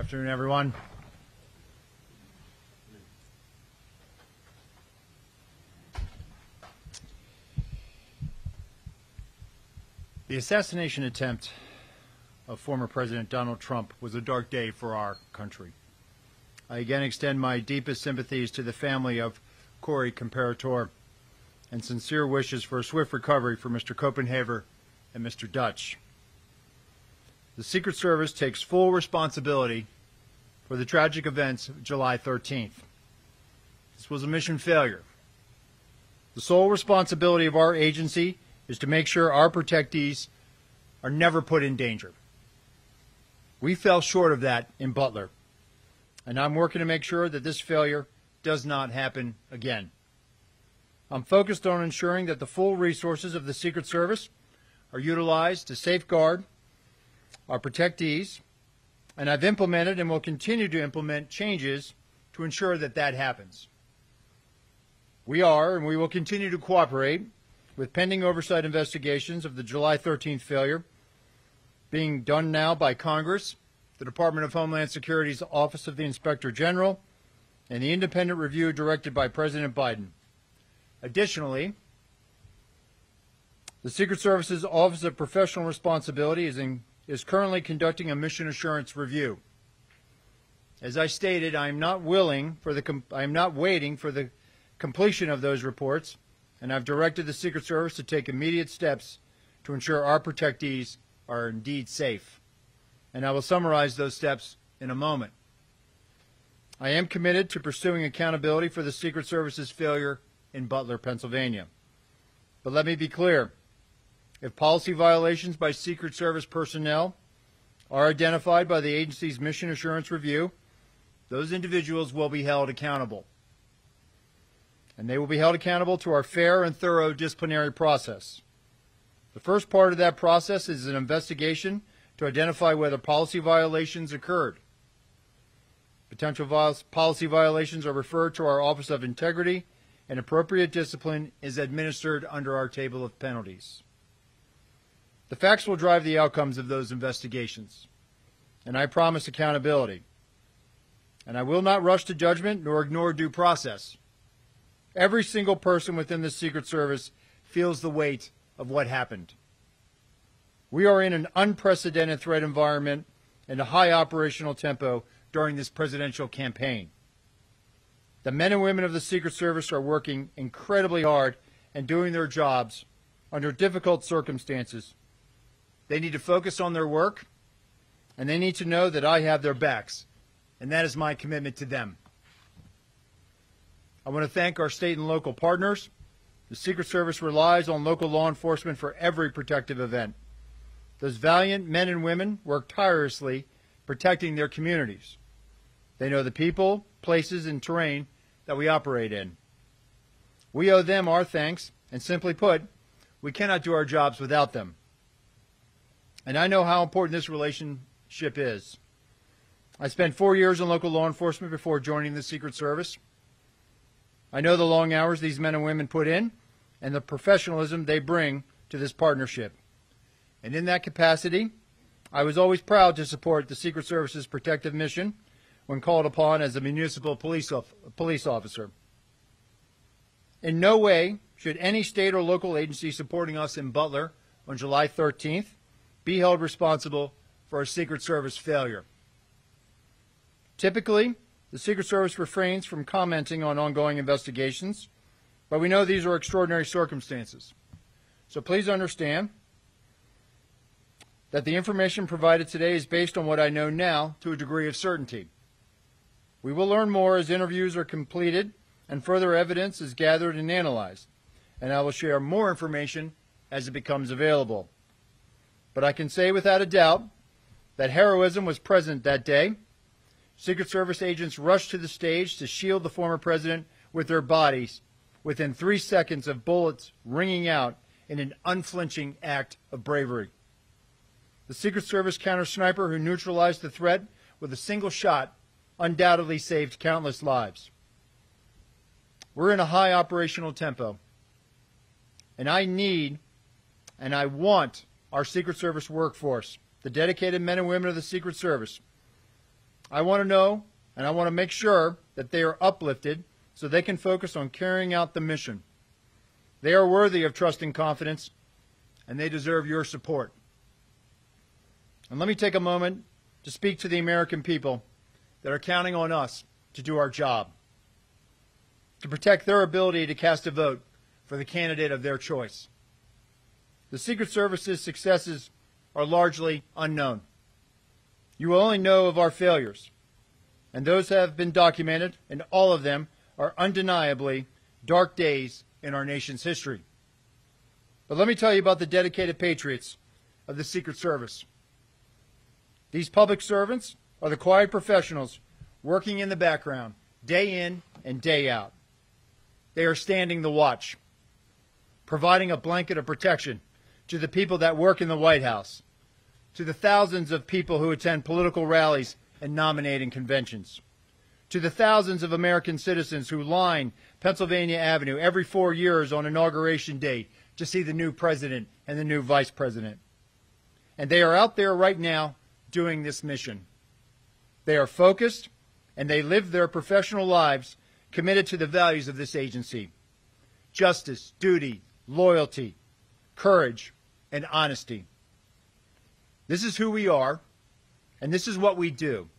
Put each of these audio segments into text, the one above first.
afternoon, everyone. The assassination attempt of former President Donald Trump was a dark day for our country. I again extend my deepest sympathies to the family of Corey Comparator and sincere wishes for a swift recovery for Mr. Copenhaver and Mr. Dutch. The Secret Service takes full responsibility for the tragic events of July 13th. This was a mission failure. The sole responsibility of our agency is to make sure our protectees are never put in danger. We fell short of that in Butler, and I'm working to make sure that this failure does not happen again. I'm focused on ensuring that the full resources of the Secret Service are utilized to safeguard our protectees, and I've implemented and will continue to implement changes to ensure that that happens. We are and we will continue to cooperate with pending oversight investigations of the July 13th failure being done now by Congress, the Department of Homeland Security's Office of the Inspector General, and the independent review directed by President Biden. Additionally, the Secret Service's Office of Professional Responsibility is currently conducting a mission assurance review. As I stated, I am not waiting for the completion of those reports, and I've directed the Secret Service to take immediate steps to ensure our protectees are indeed safe. And I will summarize those steps in a moment. I am committed to pursuing accountability for the Secret Service's failure in Butler, Pennsylvania. But let me be clear. If policy violations by Secret Service personnel are identified by the agency's mission assurance review, those individuals will be held accountable. And they will be held accountable to our fair and thorough disciplinary process. The first part of that process is an investigation to identify whether policy violations occurred. Potential policy violations are referred to our Office of Integrity, and appropriate discipline is administered under our table of penalties. The facts will drive the outcomes of those investigations, and I promise accountability. And I will not rush to judgment nor ignore due process. Every single person within the Secret Service feels the weight of what happened. We are in an unprecedented threat environment and a high operational tempo during this presidential campaign. The men and women of the Secret Service are working incredibly hard and doing their jobs under difficult circumstances. They need to focus on their work, and they need to know that I have their backs, and that is my commitment to them. I want to thank our state and local partners. The Secret Service relies on local law enforcement for every protective event. Those valiant men and women work tirelessly protecting their communities. They know the people, places, and terrain that we operate in. We owe them our thanks, and simply put, we cannot do our jobs without them. And I know how important this relationship is. I spent 4 years in local law enforcement before joining the Secret Service. I know the long hours these men and women put in and the professionalism they bring to this partnership. And in that capacity, I was always proud to support the Secret Service's protective mission when called upon as a municipal police officer. In no way should any state or local agency supporting us in Butler on July 13th be held responsible for a Secret Service failure. Typically, the Secret Service refrains from commenting on ongoing investigations, but we know these are extraordinary circumstances. So please understand that the information provided today is based on what I know now to a degree of certainty. We will learn more as interviews are completed and further evidence is gathered and analyzed, and I will share more information as it becomes available. But I can say without a doubt that heroism was present that day. Secret Service agents rushed to the stage to shield the former president with their bodies within 3 seconds of bullets ringing out in an unflinching act of bravery. The Secret Service counter-sniper who neutralized the threat with a single shot undoubtedly saved countless lives. We're in a high operational tempo, and I need and I want our Secret Service workforce, the dedicated men and women of the Secret Service, I want to know and I want to make sure that they are uplifted so they can focus on carrying out the mission. They are worthy of trust and confidence, and they deserve your support. And let me take a moment to speak to the American people that are counting on us to do our job, to protect their ability to cast a vote for the candidate of their choice. The Secret Service's successes are largely unknown. You will only know of our failures, and those have been documented, and all of them are undeniably dark days in our nation's history. But let me tell you about the dedicated patriots of the Secret Service. These public servants are the quiet professionals working in the background, day in and day out. They are standing the watch, providing a blanket of protection to the people that work in the White House, to the thousands of people who attend political rallies and nominating conventions, to the thousands of American citizens who line Pennsylvania Avenue every 4 years on Inauguration Day to see the new president and the new vice president. And they are out there right now doing this mission. They are focused, and they live their professional lives committed to the values of this agency: justice, duty, loyalty, courage, and honesty. This is who we are, and this is what we do,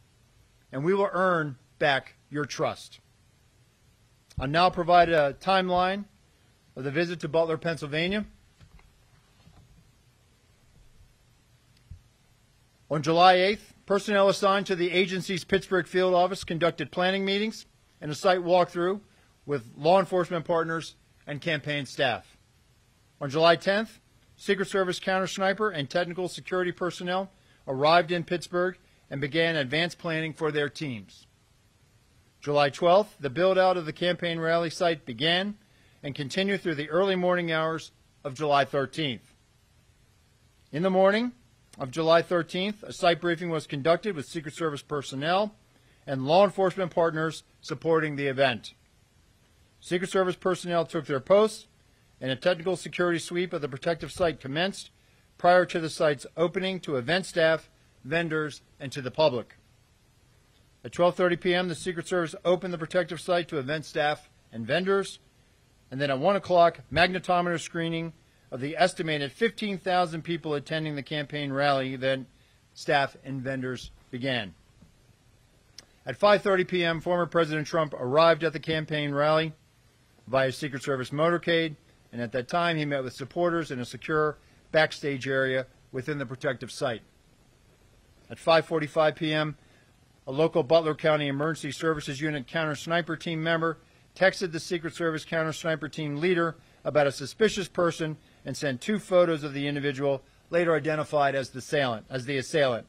and we will earn back your trust. I'll now provide a timeline of the visit to Butler, Pennsylvania. On July 8th, personnel assigned to the agency's Pittsburgh field office conducted planning meetings and a site walkthrough with law enforcement partners and campaign staff. On July 10th, Secret Service counter-sniper and technical security personnel arrived in Pittsburgh and began advanced planning for their teams. July 12th, the build-out of the campaign rally site began and continued through the early morning hours of July 13th. In the morning of July 13th, a site briefing was conducted with Secret Service personnel and law enforcement partners supporting the event. Secret Service personnel took their posts, and a technical security sweep of the protective site commenced prior to the site's opening to event staff, vendors, and to the public. At 12:30 p.m., the Secret Service opened the protective site to event staff and vendors, and then at 1 o'clock, magnetometer screening of the estimated 15,000 people attending the campaign rally event, staff, and vendors began. At 5:30 p.m., former President Trump arrived at the campaign rally via Secret Service motorcade, and at that time he met with supporters in a secure backstage area within the protective site. At 5:45 p.m., a local Butler County Emergency Services Unit counter-sniper team member texted the Secret Service counter-sniper team leader about a suspicious person and sent 2 photos of the individual, later identified as the assailant.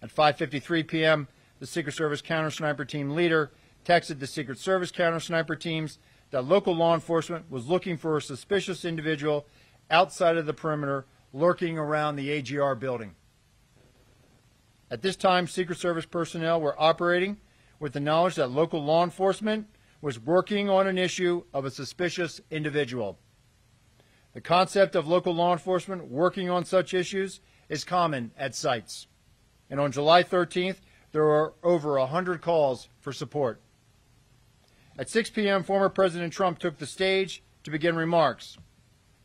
At 5:53 p.m., the Secret Service counter-sniper team leader texted the Secret Service counter-sniper teams that local law enforcement was looking for a suspicious individual outside of the perimeter lurking around the AGR building. At this time, Secret Service personnel were operating with the knowledge that local law enforcement was working on an issue of a suspicious individual. The concept of local law enforcement working on such issues is common at sites. And on July 13th, there were over 100 calls for support. At 6 p.m., former President Trump took the stage to begin remarks.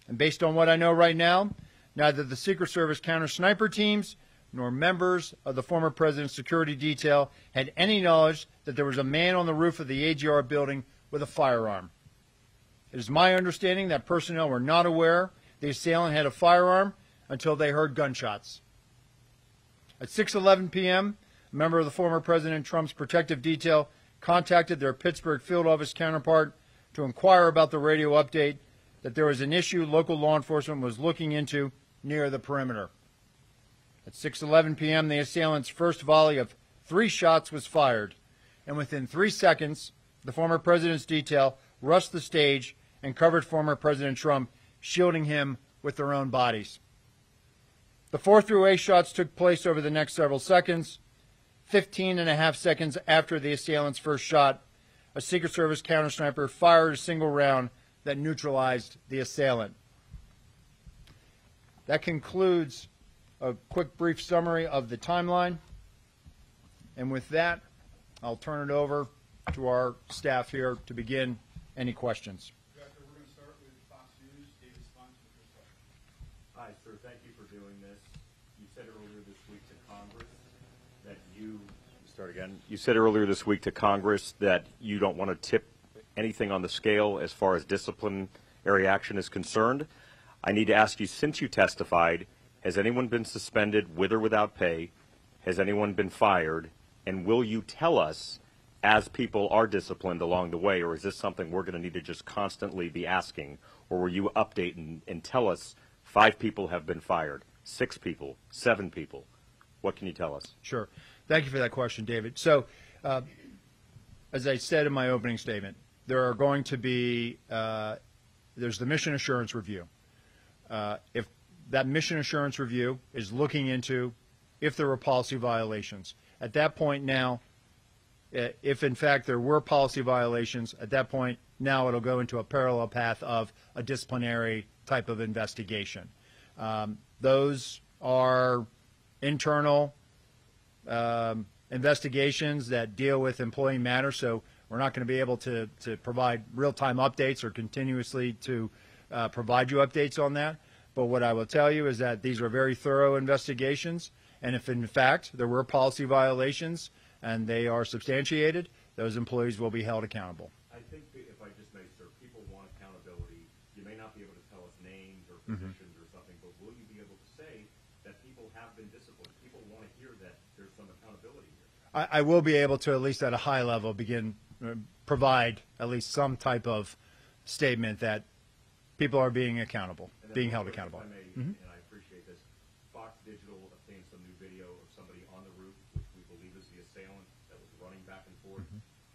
And based on what I know right now, neither the Secret Service counter-sniper teams nor members of the former president's security detail had any knowledge that there was a man on the roof of the AGR building with a firearm. It is my understanding that personnel were not aware the assailant had a firearm until they heard gunshots. At 6:11 p.m., a member of the former President Trump's protective detail contacted their Pittsburgh field office counterpart to inquire about the radio update that there was an issue local law enforcement was looking into near the perimeter. At 6:11 p.m., the assailant's first volley of 3 shots was fired, and within 3 seconds, the former president's detail rushed the stage and covered former President Trump, shielding him with their own bodies. The 4 through 8 shots took place over the next several seconds. 15.5 seconds after the assailant's first shot, a Secret Service counter-sniper fired a single round that neutralized the assailant. That concludes a quick brief summary of the timeline. And with that, I'll turn it over to our staff here to begin any questions. Director, we're going to start with Fox News. David Spons with your question. Hi, sir. Thank you for doing this. You said earlier this week to Congress that You said earlier this week to Congress that you don't want to tip anything on the scale as far as disciplinary action is concerned. I need to ask you, since you testified, has anyone been suspended with or without pay? Has anyone been fired? And will you tell us as people are disciplined along the way, or is this something we're going to need to just constantly be asking? Or will you update and tell us 5 people have been fired, 6 people, 7 people? What can you tell us? Sure. Thank you for that question, David. So, as I said in my opening statement, there are going to be, there's the mission assurance review. If that mission assurance review is looking into if there were policy violations. At that point now, if in fact there were policy violations, at that point now it'll go into a parallel path of a disciplinary type of investigation. Those are internal investigations that deal with employee matters, so we're not going to be able to provide real-time updates or continuously to provide you updates on that. But what I will tell you is that these are very thorough investigations, and if in fact there were policy violations and they are substantiated, those employees will be held accountable. I think if I just may, sir, people want accountability. You may not be able to tell us names or positions or something, but will you be able to say that people have been disciplined? People want to hear that there's some accountability here. I will be able to, at least at a high level, provide at least some type of statement that people are being accountable, being held accountable. If I may, and I appreciate this, Fox Digital obtained some new video of somebody on the roof, which we believe is the assailant that was running back and forth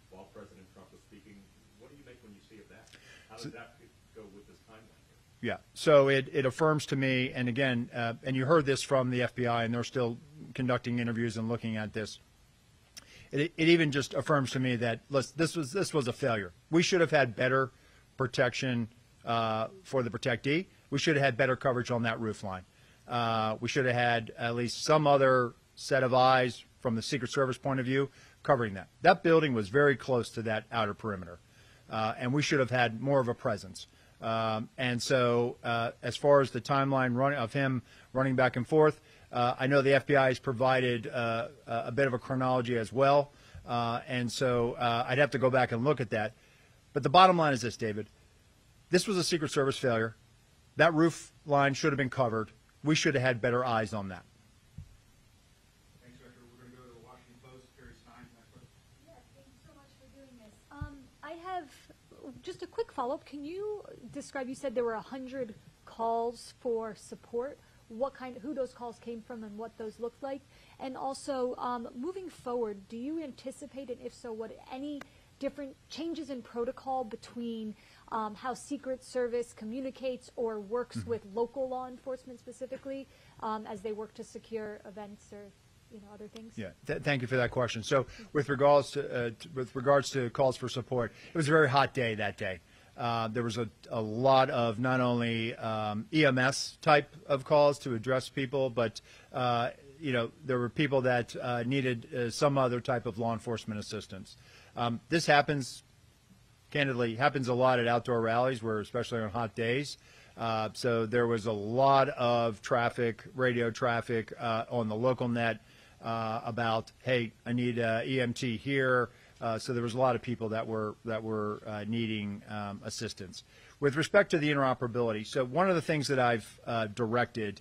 while President Trump was speaking. What do you make when you see of that? How does that go with this timeline here? Yeah, so it affirms to me, and again, and you heard this from the FBI, and they're still conducting interviews and looking at this. It even just affirms to me that this was a failure. We should have had better protection for the protectee. We should have had better coverage on that roof line. We should have had at least some other set of eyes from the Secret Service point of view covering that. That building was very close to that outer perimeter, and we should have had more of a presence. And so as far as the timeline of him running back and forth, I know the FBI has provided a bit of a chronology as well, and so I'd have to go back and look at that. But the bottom line is this, David. This was a Secret Service failure. That roof line should have been covered. We should have had better eyes on that. Thanks, Director. We're going to go to the Washington Post. Carrie Stein, next question. Yeah, thank you so much for doing this. I have just a quick follow-up. Can you describe, you said there were 100 calls for support. Who those calls came from and what those looked like? And also, moving forward, do you anticipate, and if so, what any different changes in protocol between how Secret Service communicates or works with local law enforcement specifically as they work to secure events or other things? Yeah, thank you for that question. So with regards to calls for support, it was a very hot day that day. There was a lot of not only EMS type of calls to address people, but there were people that needed some other type of law enforcement assistance. This candidly happens a lot at outdoor rallies, especially on hot days. So there was a lot of radio traffic on the local net about, hey, I need EMT here. So there was a lot of people that were needing assistance. With respect to the interoperability, so one of the things that I've directed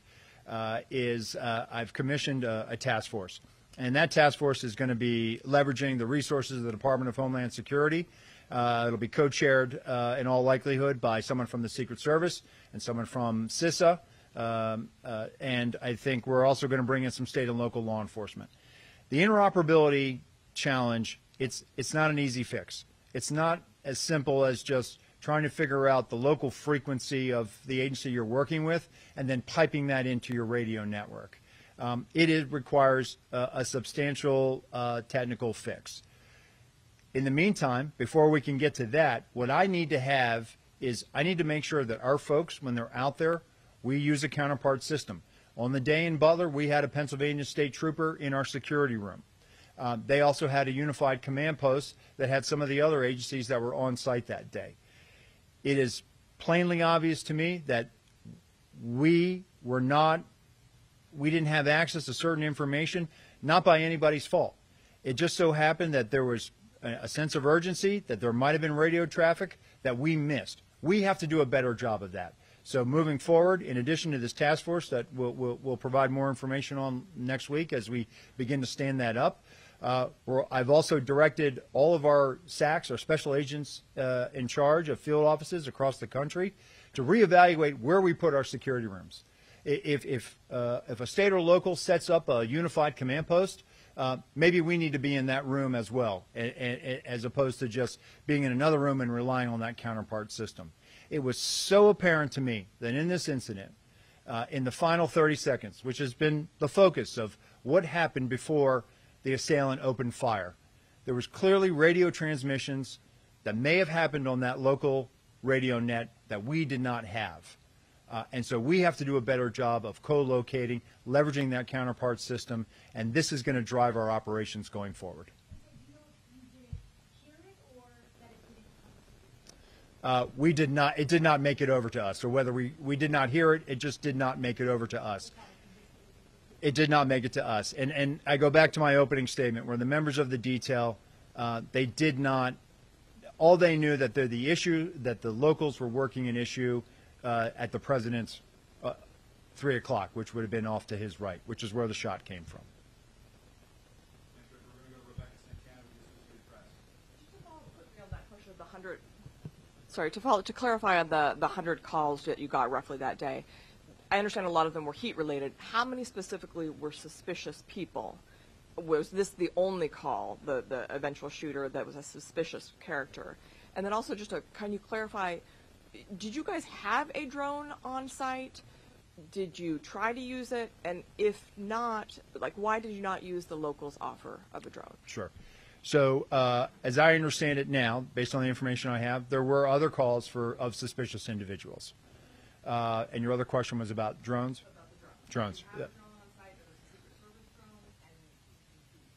is I've commissioned a task force. And that task force is going to be leveraging the resources of the Department of Homeland Security. It'll be co-chaired in all likelihood by someone from the Secret Service and someone from CISA. And I think we're also going to bring in some state and local law enforcement. The interoperability challenge, it's not an easy fix. It's not as simple as just trying to figure out the local frequency of the agency you're working with and then piping that into your radio network. It requires a substantial technical fix. In the meantime, before we can get to that, what I need to have is I need to make sure that our folks, when they're out there, we use a counterpart system. On the day in Butler, we had a Pennsylvania State Trooper in our security room. They also had a unified command post that had some of the other agencies that were on site that day. It is plainly obvious to me that we didn't have access to certain information, not by anybody's fault. It just so happened that there was a sense of urgency, that there might have been radio traffic that we missed. We have to do a better job of that. So moving forward, in addition to this task force that we'll provide more information on next week as we begin to stand that up, I've also directed all of our SACs, our special agents in charge of field offices across the country, to reevaluate where we put our security rooms. If a state or local sets up a unified command post, maybe we need to be in that room as well, as opposed to just being in another room and relying on that counterpart system. It was so apparent to me that in this incident, in the final 30 seconds, which has been the focus of what happened before the assailant opened fire, there was clearly radio transmissions that may have happened on that local radio net that we did not have. And so we have to do a better job of co-locating, leveraging that counterpart system, and this is going to drive our operations going forward. We did not. It did not make it over to us, or whether we did not hear it, it just did not make it over to us. It did not make it to us. And I go back to my opening statement where the members of the detail, they did not, all they knew that the issue, that the locals were working an issue at the president's 3 o'clock, which would have been off to his right, which is where the shot came from. Thanks, Rick. We're going to go to Rebecca Santana with the Associated Press. Just to follow quickly on that question of the 100, to clarify on the 100 calls that you got roughly that day, I understand a lot of them were heat related. How many specifically were suspicious people? Was this the only call, the eventual shooter, that was a suspicious character? And then also can you clarify, did you guys have a drone on site? Did you try to use it? And if not, why did you not use the locals' offer of a drone? Sure. So as I understand it now, based on the information I have, there were other calls of suspicious individuals. And your other question was about drones? About the drone. Drones. You had a drone on site, it was a Secret Service drone, and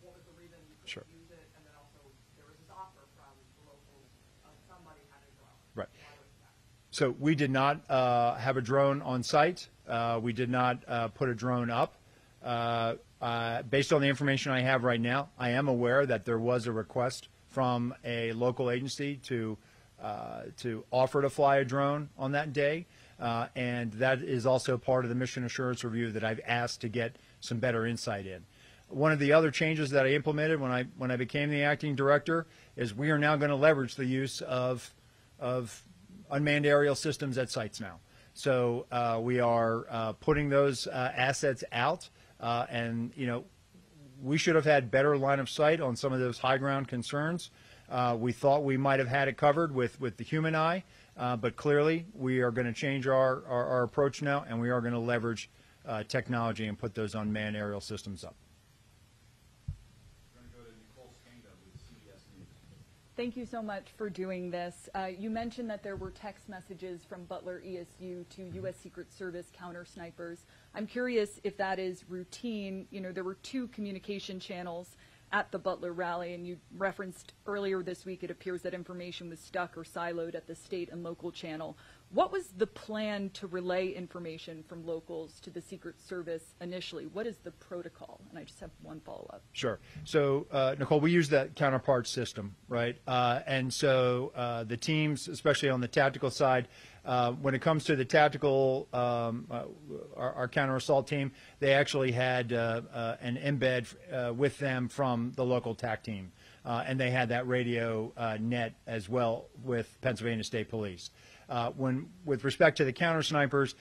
what was the reason you couldn't use it? And then also, there was this offer from the locals of somebody had a drone. Right. Why was that? So we did not have a drone on site. We did not put a drone up. Based on the information I have right now, I am aware that there was a request from a local agency to offer to fly a drone on that day. And that is also part of the mission assurance review that I've asked to get some better insight in. One of the other changes that I implemented when I became the acting director is we are now going to leverage the use of unmanned aerial systems at sites now. So we are putting those assets out, and we should have had better line of sight on some of those high ground concerns. We thought we might have had it covered with the human eye. But clearly, we are going to change our approach now, and we are going to leverage technology and put those unmanned aerial systems up. We're going to go to Nicole Skanga with CBS News. Thank you so much for doing this. You mentioned that there were text messages from Butler ESU to U.S. Secret Service counter snipers. I'm curious if that is routine. There were 2 communication channels at the Butler rally, and you referenced earlier this week it appears that information was stuck or siloed at the state and local channel. What was the plan to relay information from locals to the Secret Service initially? What is the protocol? And I just have one follow-up. Sure. So, Nicole, we use that counterpart system, right? And so the teams, especially on the tactical side, when it comes to the tactical, our counter-assault team, they actually had an embed with them from the local TAC team. And they had that radio net as well with Pennsylvania State Police. With respect to the counter snipers,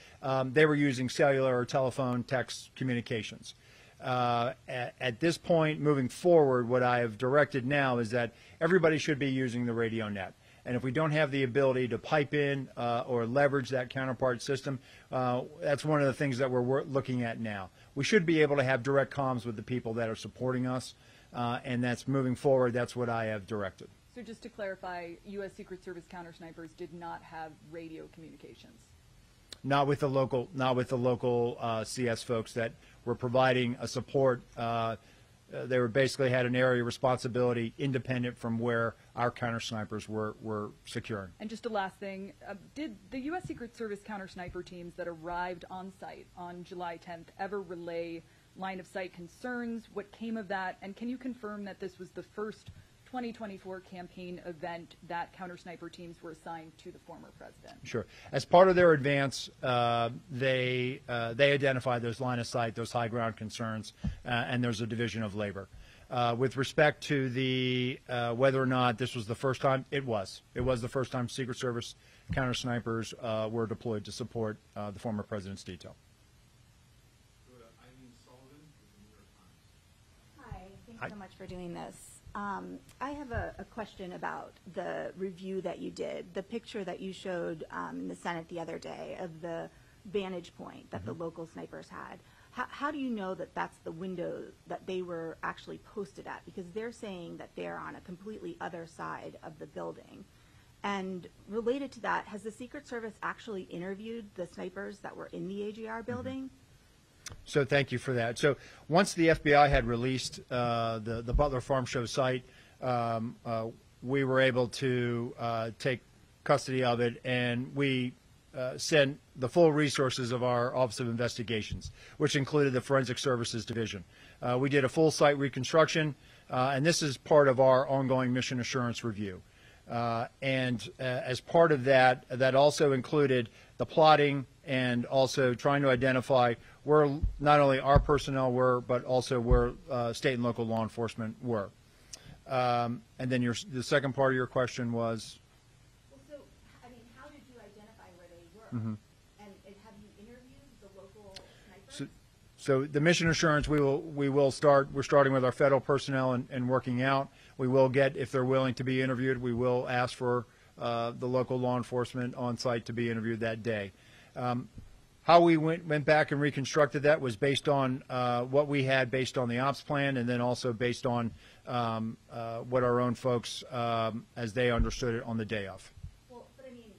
they were using cellular or telephone text communications. At this point, moving forward, what I have directed now is that everybody should be using the radio net. And if we don't have the ability to pipe in or leverage that counterpart system, that's one of the things that we're looking at now. We should be able to have direct comms with the people that are supporting us, and that's moving forward. That's what I have directed. So just to clarify, U.S. Secret Service counter snipers did not have radio communications. Not with the local CS folks that were providing a support they were basically had an area of responsibility independent from where our counter snipers were securing. And just a last thing, did the U.S. Secret Service counter sniper teams that arrived on site on July 10th ever relay line of sight concerns? What came of that? And can you confirm that this was the first 2024 campaign event that counter sniper teams were assigned to the former president? Sure. As part of their advance, they identified those line of sight, those high ground concerns, and there's a division of labor. With respect to the whether or not this was the first time, it was. It was the first time Secret Service counter snipers were deployed to support the former president's detail. Go to Eileen Sullivan with the New York Times. Hi, thanks so much for doing this. I have a question about the review that you did, the picture that you showed in the Senate the other day of the vantage point that the local snipers had. How do you know that that's the window that they were actually posted at? Because they're saying that they're on a completely other side of the building. And related to that, has the Secret Service actually interviewed the snipers that were in the AGR building? So thank you for that. So once the FBI had released the Butler Farm Show site, we were able to take custody of it, and we sent the full resources of our Office of Investigations, which included the Forensic Services Division. We did a full site reconstruction, and this is part of our ongoing mission assurance review. And as part of that, that also included the plotting and also trying to identify where not only our personnel were, but also where state and local law enforcement were. And then the second part of your question was? Well, so, I mean, how did you identify where they were? And have you interviewed the local snipers? So the mission assurance, we're starting with our federal personnel and working out. We will get, if they're willing to be interviewed, we will ask for the local law enforcement on site to be interviewed that day. How we went back and reconstructed that was based on what we had based on the ops plan, and then also based on what our own folks, as they understood it on the day of. Well, but I mean,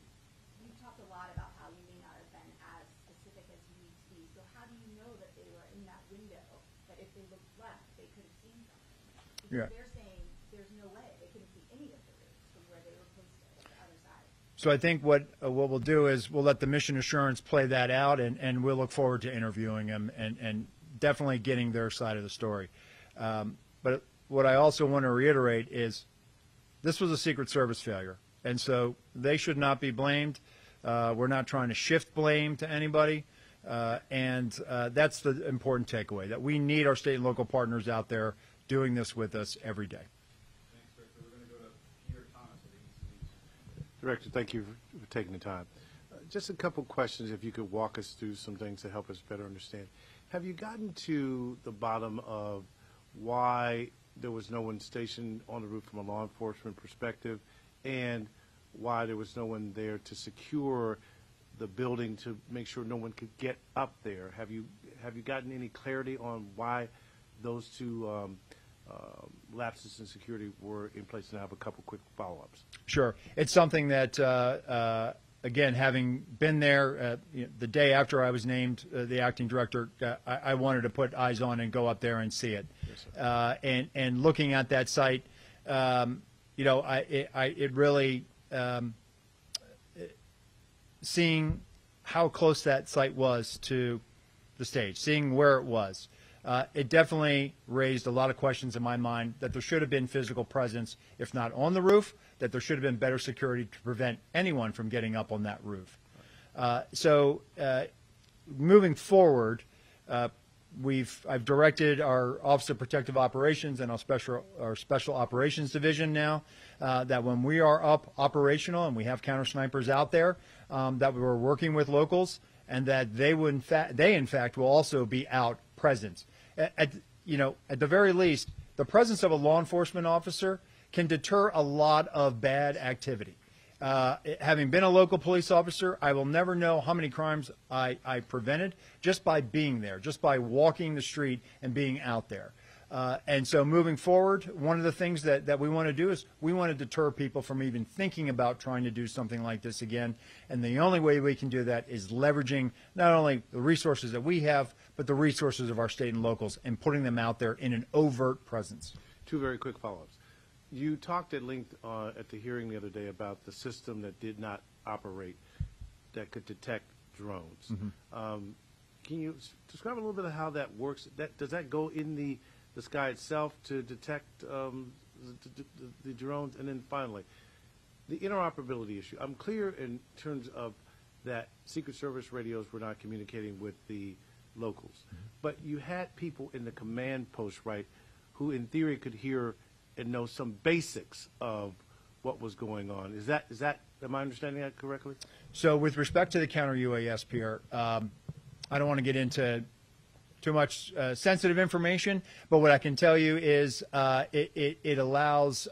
you talked a lot about how you may not have been as specific as you need to be. So how do you know that they were in that window, that if they looked left, they could have seen something? Because Yeah. they're saying there's no way they couldn't see any of the roofs from where they were posted at the other side. So I think what we'll do is we'll let the mission assurance play that out, and we'll look forward to interviewing them and definitely getting their side of the story. But what I also want to reiterate is this was a Secret Service failure, and so they should not be blamed. We're not trying to shift blame to anybody, and that's the important takeaway, that we need our state and local partners out there doing this with us every day. Thanks, Director. We're going to go to Peter Thomas at ABC News. Director, thank you for taking the time. Just a couple questions, if you could walk us through some things to help us better understand. Have you gotten to the bottom of why there was no one stationed on the roof from a law enforcement perspective, and why there was no one there to secure the building to make sure no one could get up there? Have you gotten any clarity on why those two lapses in security were in place? And I have a couple quick follow-ups. Sure. It's something that, again, having been there the day after I was named the acting director, I wanted to put eyes on and go up there and see it. Yes, sir. And looking at that site, it really, seeing how close that site was to the stage, seeing where it was, it definitely raised a lot of questions in my mind that there should have been physical presence, if not on the roof, that there should have been better security to prevent anyone from getting up on that roof. So moving forward, I've directed our Office of Protective Operations and our Special Operations Division now that when we are up operational and we have counter snipers out there, that we were working with locals, and that they in fact will also be out present. At the very least, the presence of a law enforcement officer can deter a lot of bad activity. Having been a local police officer, I will never know how many crimes I prevented just by being there, just by walking the street and being out there. And so moving forward, one of the things that we want to do is we want to deter people from even thinking about trying to do something like this again. And the only way we can do that is leveraging not only the resources that we have, but the resources of our state and locals and putting them out there in an overt presence. Two very quick follow-ups. You talked at length at the hearing the other day about the system that did not operate that could detect drones. Can you describe a little bit of how that works? Does that go in the sky itself to detect the drones? And then finally, the interoperability issue. I'm clear in terms of that Secret Service radios were not communicating with the locals. But you had people in the command post, right, who in theory could hear and know some basics of what was going on. Is that am I understanding that correctly? So with respect to the counter UAS, Pierre, I don't want to get into too much sensitive information, but what I can tell you is it allows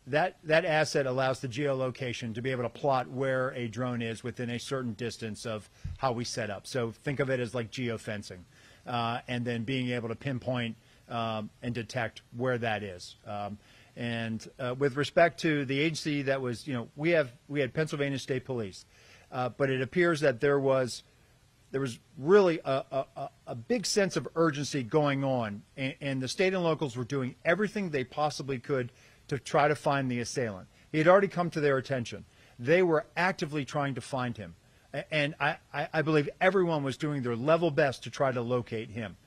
that asset allows the geolocation to be able to plot where a drone is within a certain distance of how we set up. So think of it as like geofencing, and then being able to pinpoint and detect where that is. And with respect to the agency that was, we had Pennsylvania State Police, but it appears that there was really a big sense of urgency going on, and the state and locals were doing everything they possibly could to try to find the assailant. He had already come to their attention. They were actively trying to find him, and I believe everyone was doing their level best to try to locate him.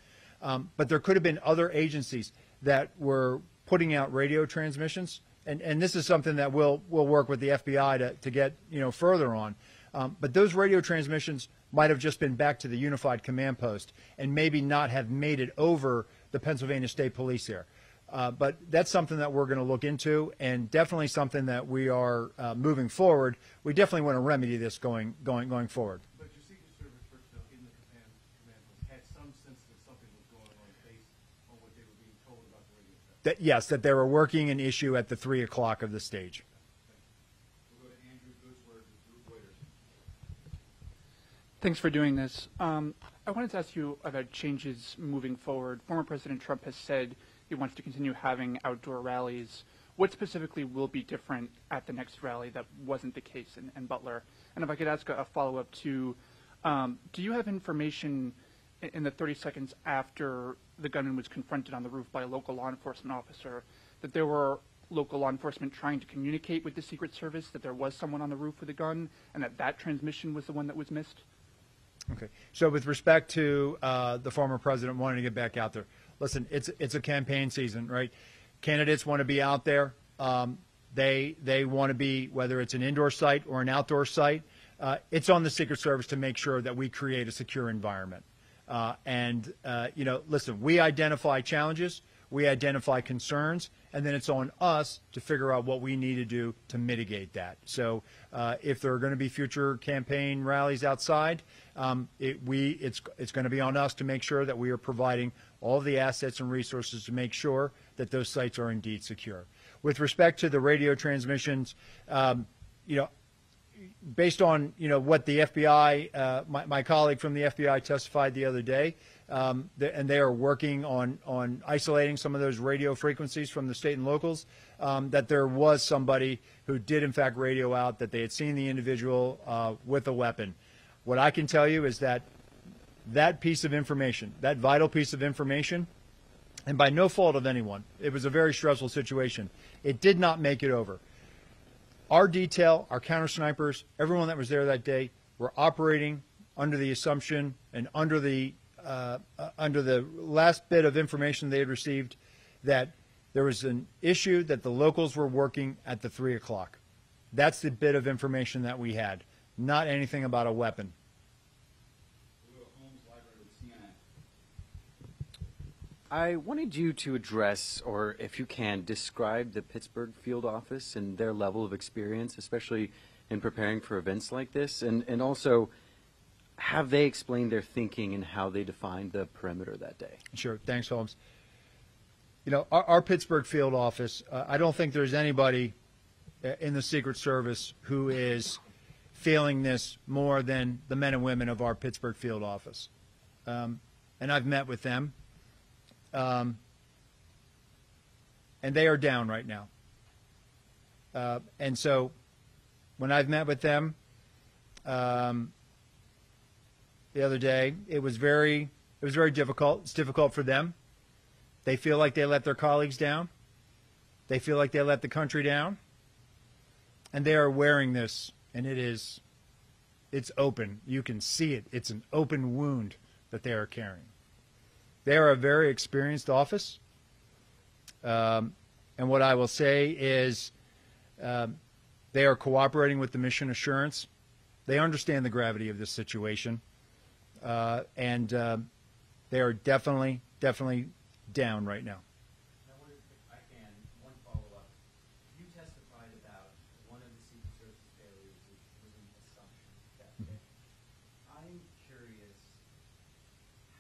But there could have been other agencies that were putting out radio transmissions, and this is something that we'll work with the FBI to get further on. But those radio transmissions might have just been back to the unified command post and maybe not have made it over the Pennsylvania State Police here. But that's something that we're going to look into, and definitely something that we are moving forward. We definitely want to remedy this going forward. But your Secret Service personnel in the command post had some sense that something was going on based on what they were being told about the radio traffic. Yes, that they were working an issue at the 3 o'clock of the stage. We'll go to Andrew Goodsworth with Reuters. Thanks for doing this. I wanted to ask you about changes moving forward. Former President Trump has said he wants to continue having outdoor rallies. What specifically will be different at the next rally that wasn't the case in Butler? And if I could ask a follow-up to, do you have information in the 30 seconds after the gunman was confronted on the roof by a local law enforcement officer that there were local law enforcement trying to communicate with the Secret Service that there was someone on the roof with a gun and that transmission was the one that was missed? Okay. So with respect to the former president wanting to get back out there, listen, it's a campaign season, right? Candidates want to be out there. They want to be, whether it's an indoor site or an outdoor site, it's on the Secret Service to make sure that we create a secure environment. Listen, we identify challenges, we identify concerns, and then it's on us to figure out what we need to do to mitigate that. So if there are going to be future campaign rallies outside, it's going to be on us to make sure that we are providing all the assets and resources to make sure that those sites are indeed secure. With respect to the radio transmissions, based on what the FBI, my colleague from the FBI testified the other day, and they are working on isolating some of those radio frequencies from the state and locals, that there was somebody who did in fact radio out that they had seen the individual with a weapon. What I can tell you is that piece of information, that vital piece of information, and by no fault of anyone, it was a very stressful situation. It did not make it over. Our detail, our counter snipers, everyone that was there that day, were operating under the assumption and under the last bit of information they had received that there was an issue that the locals were working at the 3 o'clock. That's the bit of information that we had, not anything about a weapon. We'll go to Holmes Library with CNN. I wanted you to address, or if you can, describe the Pittsburgh field office and their level of experience, especially in preparing for events like this, and also have they explained their thinking and how they defined the perimeter that day? Sure. Thanks, Holmes. Our Pittsburgh field office, I don't think there's anybody in the Secret Service who is feeling this more than the men and women of our Pittsburgh field office. And I've met with them. and they are down right now. And so when I've met with them the other day, it was very difficult. It's difficult for them. They feel like they let their colleagues down. They feel like they let the country down. And they are wearing this, and it's open. You can see it. It's an open wound that they are carrying. They are a very experienced office. And what I will say is they are cooperating with the mission assurance. They understand the gravity of this situation. And they are definitely down right now. Now, if I can, one follow-up. You testified about one of the Secret Service failures was an assumption that day. I'm curious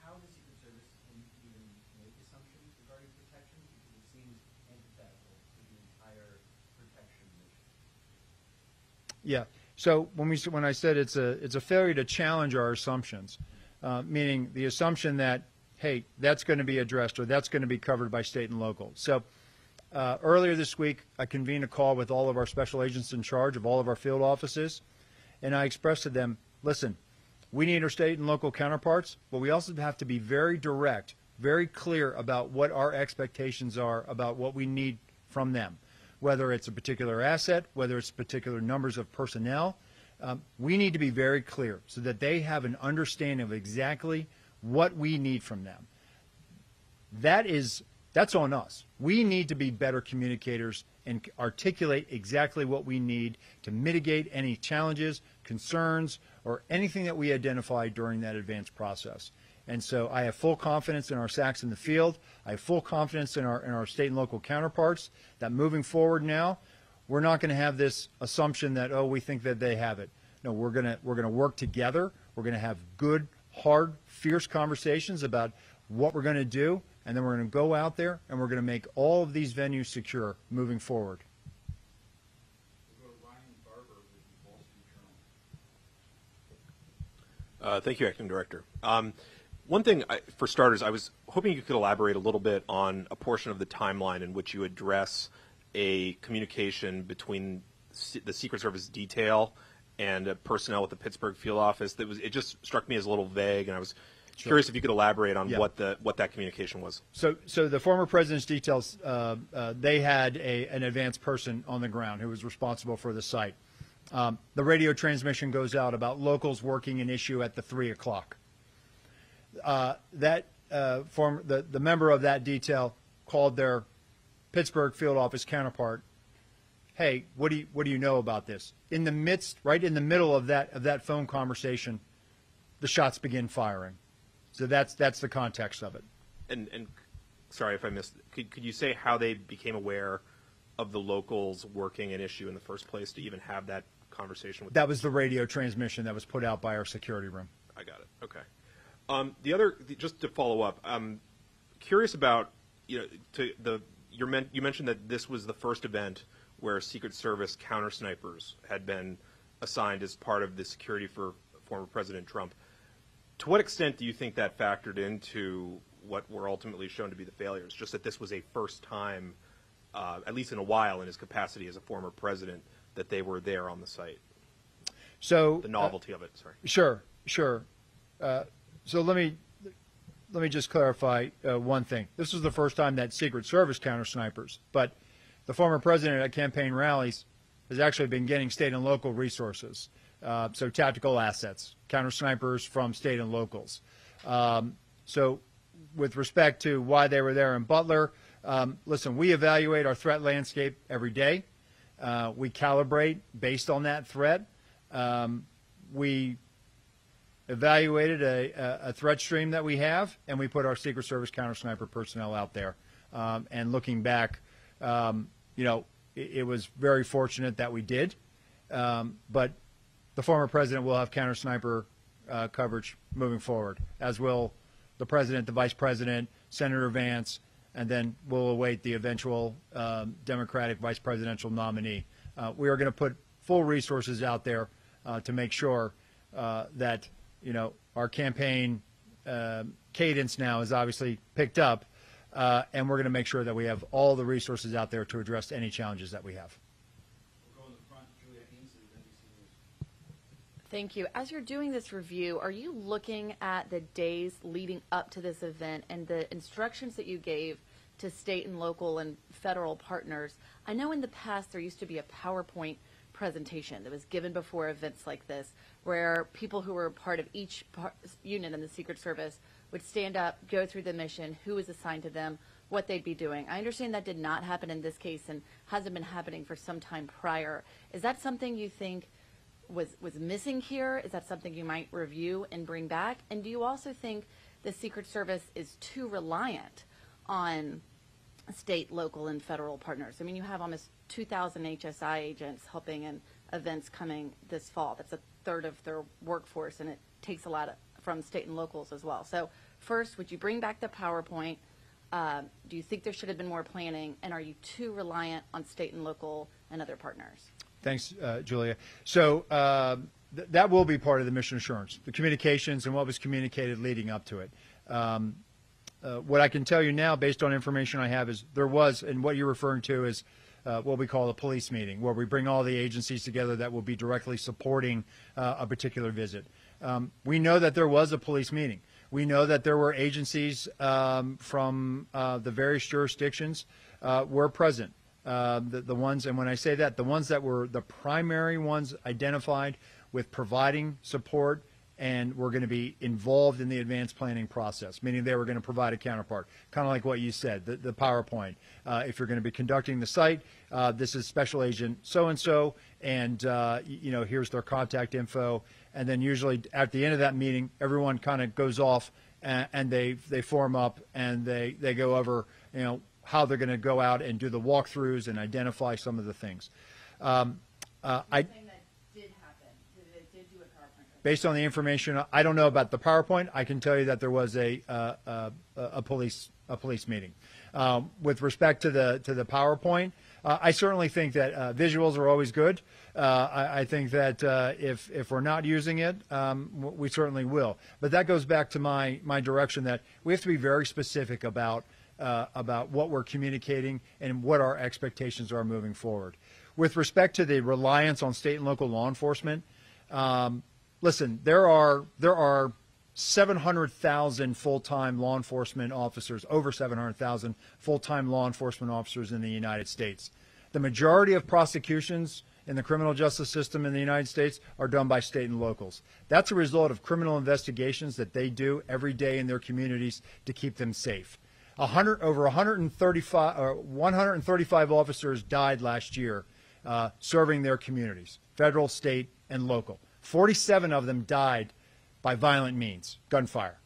how the Secret Service can even make assumptions regarding protection, because it seems antithetical to the entire protection mission. Yeah. So when I said it's a failure to challenge our assumptions, meaning the assumption that, hey, that's going to be addressed or that's going to be covered by state and local. So earlier this week, I convened a call with all of our special agents in charge of all of our field offices, and I expressed to them, listen, we need our state and local counterparts, but we also have to be very direct, very clear about what our expectations are about what we need from them, whether it's a particular asset, whether it's particular numbers of personnel. We need to be very clear so that they have an understanding of exactly what we need from them. That's on us. We need to be better communicators and articulate exactly what we need to mitigate any challenges, concerns, or anything that we identify during that advanced process. And so I have full confidence in our SACs in the field. I have full confidence in our state and local counterparts that moving forward now, we're not going to have this assumption that, oh, we think that they have it. No, we're going to work together. We're going to have good, hard, fierce conversations about what we're going to do, and then we're going to go out there and we're going to make all of these venues secure moving forward. We'll go to Ryan Barber with the Wall Street Journal. Thank you, Acting Director. One thing, for starters, I was hoping you could elaborate a little bit on a portion of the timeline in which you address a communication between the Secret Service detail and personnel with the Pittsburgh field office. It just struck me as a little vague, and I was curious if you could elaborate on what that communication was. So the former president's details, they had an advanced person on the ground who was responsible for the site. The radio transmission goes out about locals working an issue at the 3 o'clock. The member of that detail called their Pittsburgh field office counterpart. Hey, what do you know about this? Right in the middle of that phone conversation, the shots begin firing. So that's the context of it. And sorry if I missed. Could you say how they became aware of the locals working an issue in the first place to even have that conversation with them? That was the radio transmission that was put out by our security room. I got it. Okay. Just to follow up, I'm curious about you mentioned that this was the first event where Secret Service counter snipers had been assigned as part of the security for former President Trump. To what extent do you think that factored into what were ultimately shown to be the failures? Just that this was a first time, at least in a while, in his capacity as a former president, that they were there on the site. So the novelty of it. Sorry. Sure. So let me just clarify one thing. This was the first time that Secret Service counter snipers, but the former president at campaign rallies has actually been getting state and local resources. So tactical assets, counter snipers from state and locals. So with respect to why they were there in Butler, listen, we evaluate our threat landscape every day. We calibrate based on that threat. We evaluated a threat stream that we have, and we put our Secret Service counter sniper personnel out there. And looking back, it was very fortunate that we did. But the former president will have counter sniper coverage moving forward, as will the president, the vice president, Senator Vance, and then we'll await the eventual Democratic vice presidential nominee. We are going to put full resources out there to make sure that our campaign cadence now is obviously picked up, and we're going to make sure that we have all the resources out there to address any challenges that we have. We'll go in the front, Julia Ainsley with NBC News. Thank you. As you're doing this review, are you looking at the days leading up to this event and the instructions that you gave to state and local and federal partners? I know in the past there used to be a PowerPoint presentation that was given before events like this, where people who were part of each unit in the Secret Service would stand up, go through the mission, who was assigned to them, what they'd be doing. I understand that did not happen in this case and hasn't been happening for some time prior. Is that something you think was missing here? Is that something you might review and bring back? And do you also think the Secret Service is too reliant on state, local, and federal partners? I mean, you have almost 2,000 HSI agents helping in events coming this fall. That's a third of their workforce, and it takes a lot from state and locals as well. So first, would you bring back the PowerPoint? Do you think there should have been more planning? And are you too reliant on state and local and other partners? Thanks, Julia. So that will be part of the mission assurance, the communications and what was communicated leading up to it. What I can tell you now, based on information I have, is there was, and what you're referring to is what we call a police meeting, where we bring all the agencies together that will be directly supporting a particular visit. We know that there was a police meeting. We know that there were agencies from the various jurisdictions were present. The ones, and when I say that, the ones that were the primary ones identified with providing support and were going to be involved in the advanced planning process, meaning they were going to provide a counterpart, kind of like what you said, the PowerPoint. If you're going to be conducting the site, this is Special Agent so-and-so, and here's their contact info. And then usually at the end of that meeting, everyone kind of goes off and they form up and they go over, how they're going to go out and do the walkthroughs and identify some of the things. Based on the information, I don't know about the PowerPoint. I can tell you that there was a police meeting. With respect to the PowerPoint, I certainly think that visuals are always good. I think that if we're not using it, we certainly will. But that goes back to my direction that we have to be very specific about what we're communicating and what our expectations are moving forward. With respect to the reliance on state and local law enforcement, listen, there are 700,000 full-time law enforcement officers, over 700,000 full-time law enforcement officers in the United States. The majority of prosecutions in the criminal justice system in the United States are done by state and locals. That's a result of criminal investigations that they do every day in their communities to keep them safe. Over 135 officers died last year serving their communities, federal, state, and local. 47 of them died by violent means, gunfire.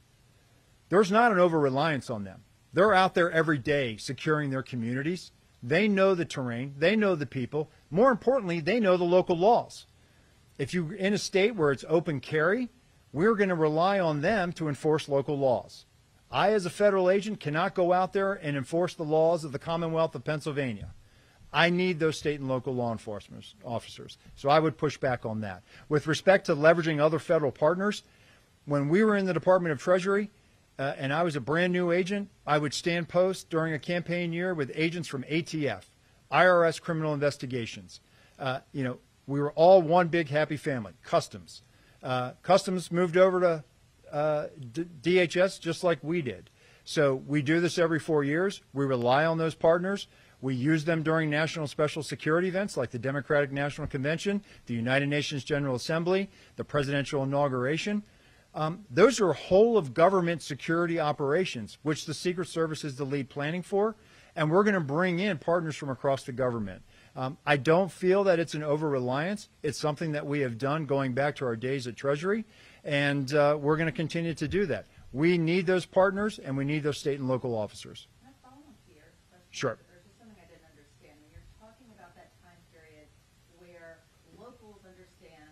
There's not an over-reliance on them. They're out there every day securing their communities. They know the terrain. They know the people. More importantly, they know the local laws. If you're in a state where it's open carry, we're going to rely on them to enforce local laws. I, as a federal agent, cannot go out there and enforce the laws of the Commonwealth of Pennsylvania. I need those state and local law enforcement officers. So I would push back on that. With respect to leveraging other federal partners, when we were in the Department of Treasury and I was a brand new agent, I would stand post during a campaign year with agents from ATF, IRS criminal investigations. We were all one big happy family. Customs. Customs moved over to DHS just like we did. So we do this every 4 years. We rely on those partners. We use them during national special security events like the Democratic National Convention, the United Nations General Assembly, the presidential inauguration. Those are whole of government security operations, which the Secret Service is the lead planning for, and we're going to bring in partners from across the government. I don't feel that it's an over-reliance. It's something that we have done going back to our days at Treasury, and we're going to continue to do that. We need those partners, and we need those state and local officers. Can I follow up here? Sure. There's just something I didn't understand. When you're talking about that time period where locals understand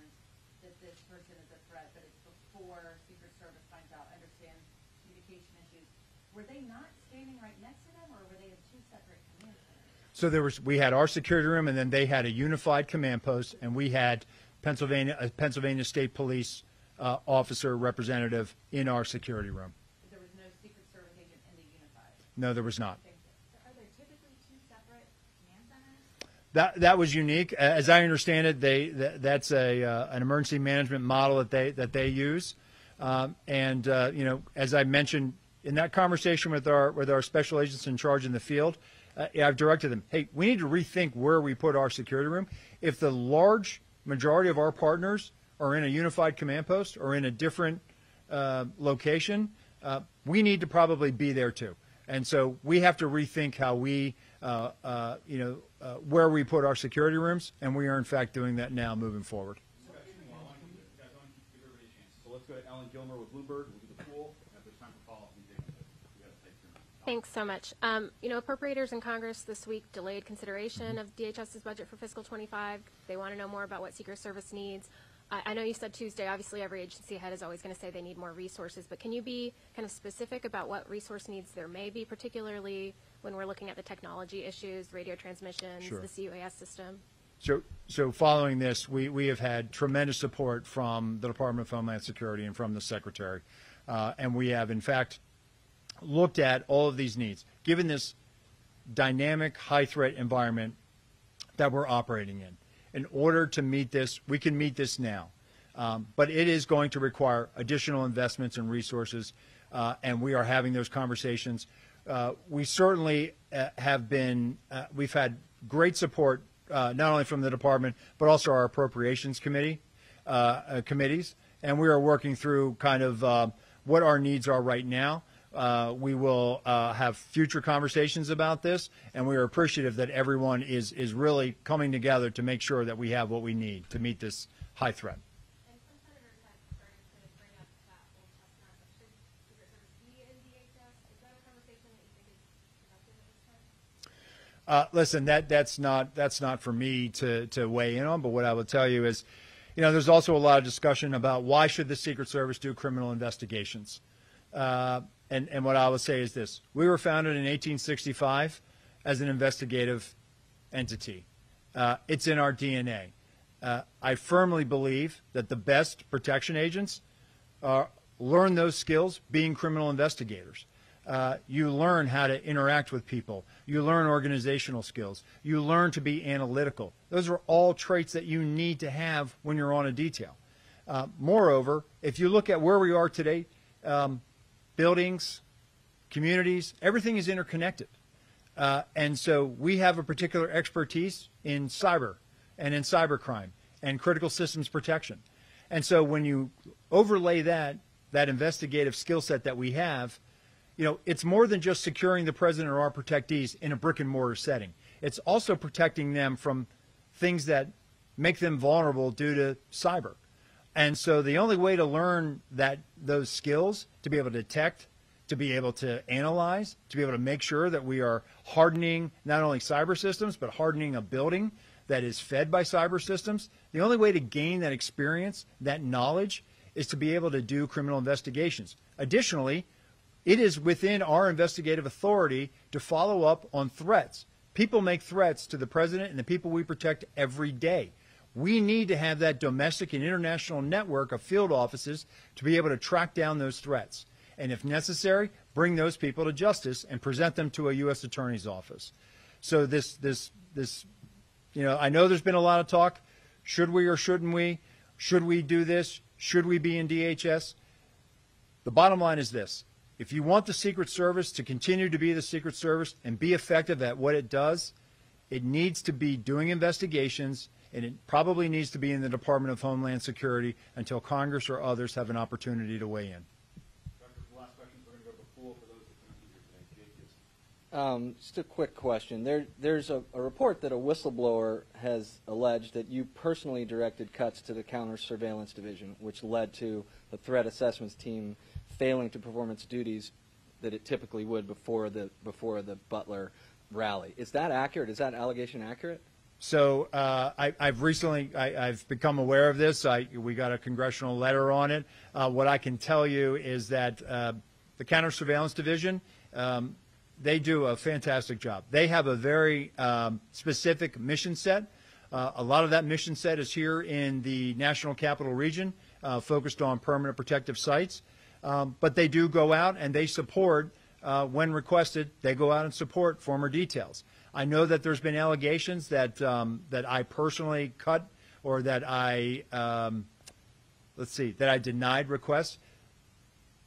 that this person is a threat, but it's before Secret Service finds out, understand communication issues, were they not standing right next to them, or were they in two separate command centers? So we had our security room, and then they had a unified command post, and we had a Pennsylvania State Police officer representative in our security room. There was no Secret Service agent in the unified? No, there was not. Are there typically two separate command centers? That was unique. As I understand it, that's an emergency management model that they use. As I mentioned in that conversation with our special agents in charge in the field, I've directed them, hey, we need to rethink where we put our security room. If the large majority of our partners are in a unified command post or in a different location, we need to probably be there too. And so we have to rethink how we, where we put our security rooms, and we are in fact doing that now moving forward. So let's go to Ellen Gilmer with Bluebird. We'll do the pool. If there's time for follow-up, we got to take turn. Thanks so much. Appropriators in Congress this week delayed consideration of DHS's budget for fiscal 25. They want to know more about what Secret Service needs. I know you said Tuesday, obviously every agency head is always going to say they need more resources, but can you be kind of specific about what resource needs there may be, particularly when we're looking at the technology issues, radio transmissions, Sure. the CUAS system? So following this, we have had tremendous support from the Department of Homeland Security and from the Secretary. And we have, in fact, looked at all of these needs. Given this dynamic, high-threat environment that we're operating in order to meet this, we can meet this now. But it is going to require additional investments and resources, and we are having those conversations. We certainly we've had great support not only from the department, but also our appropriations committees, and we are working through kind of what our needs are right now. We will have future conversations about this, and we are appreciative that everyone is really coming together to make sure that we have what we need to meet this high threat. And some senators have started to bring up that whole chestnut of should Secret Service be in DHS. Is that a conversation that you think is productive at this time? Listen, that's not for me to weigh in on, but what I will tell you is, there's also a lot of discussion about why should the Secret Service do criminal investigations. And what I will say is this. We were founded in 1865 as an investigative entity. It's in our DNA. I firmly believe that the best protection agents learn those skills being criminal investigators. You learn how to interact with people. You learn organizational skills. You learn to be analytical. Those are all traits that you need to have when you're on a detail. Moreover, if you look at where we are today, buildings, communities, everything is interconnected. And so we have a particular expertise in cyber and in cybercrime and critical systems protection. And so when you overlay that investigative skill set that we have, it's more than just securing the president or our protectees in a brick and mortar setting. It's also protecting them from things that make them vulnerable due to cyber. And so the only way to learn those skills, to be able to detect, to be able to analyze, to be able to make sure that we are hardening not only cyber systems, but hardening a building that is fed by cyber systems, the only way to gain that experience, that knowledge, is to be able to do criminal investigations. Additionally, it is within our investigative authority to follow up on threats. People make threats to the president and the people we protect every day. We need to have that domestic and international network of field offices to be able to track down those threats. And if necessary, bring those people to justice and present them to a U.S. Attorney's office. So I know there's been a lot of talk. Should we or shouldn't we? Should we do this? Should we be in DHS? The bottom line is this. If you want the Secret Service to continue to be the Secret Service and be effective at what it does, it needs to be doing investigations, and it probably needs to be in the Department of Homeland Security until Congress or others have an opportunity to weigh in. Doctor, for the last question, we're going to go to the pool for those that couldn't be here today. Jake, yes. Just a quick question. There's a report that a whistleblower has alleged that you personally directed cuts to the Counter Surveillance Division, which led to the threat assessments team failing to perform its duties that it typically would before the Butler rally. Is that accurate? Is that allegation accurate? So I've become aware of this. We got a congressional letter on it. What I can tell you is that the Counter Surveillance Division, they do a fantastic job. They have a very specific mission set. A lot of that mission set is here in the National Capital Region, focused on permanent protective sites. But they do go out and they support when requested, they go out and support former details. I know that there's been allegations that that I personally cut or that I that I denied requests.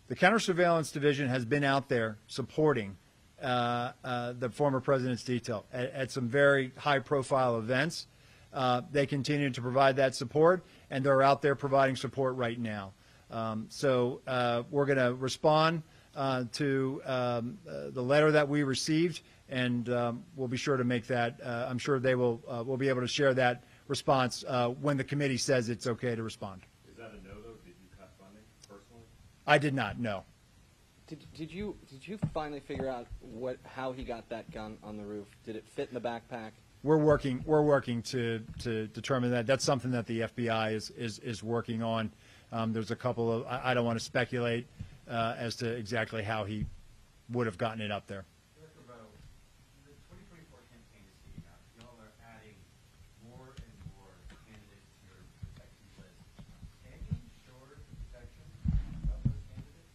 The Counter-Surveillance Division has been out there supporting the former president's detail at some very high-profile events. They continue to provide that support, and they're out there providing support right now. So we're going to respond to the letter that we received, and we'll be sure to make that. I'm sure they will. We'll be able to share that response when the committee says it's okay to respond. Is that a no, though? Did you cut funding personally? I did not. No. Did you finally figure out how he got that gun on the roof? Did it fit in the backpack? We're working to determine that. That's something that the FBI is working on. There's a couple of I don't want to speculate as to exactly how he would have gotten it up there. Director Rowe, the 2024 campaign is heating up. Y'all are adding more and more candidates to your protection list. Can you ensure the protection of those candidates?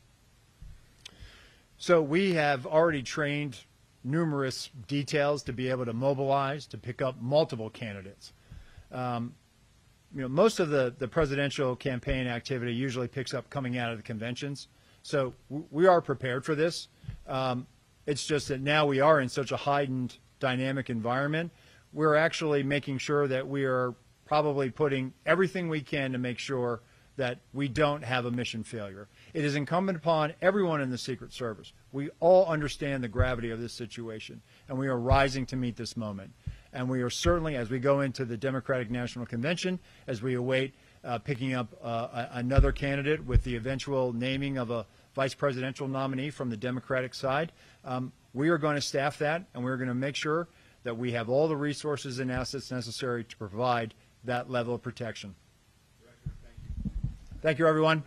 So we have already trained numerous details to be able to mobilize, to pick up multiple candidates. Most of the presidential campaign activity usually picks up coming out of the conventions. So we are prepared for this. It's just that now we are in such a heightened dynamic environment. We're actually making sure that we are probably putting everything we can to make sure that we don't have a mission failure. It is incumbent upon everyone in the Secret Service. We all understand the gravity of this situation, and we are rising to meet this moment. And we are certainly, as we go into the Democratic National Convention, as we await picking up another candidate with the eventual naming of a vice presidential nominee from the Democratic side, we are going to staff that, and we're going to make sure that we have all the resources and assets necessary to provide that level of protection. Director, thank you. Thank you, everyone.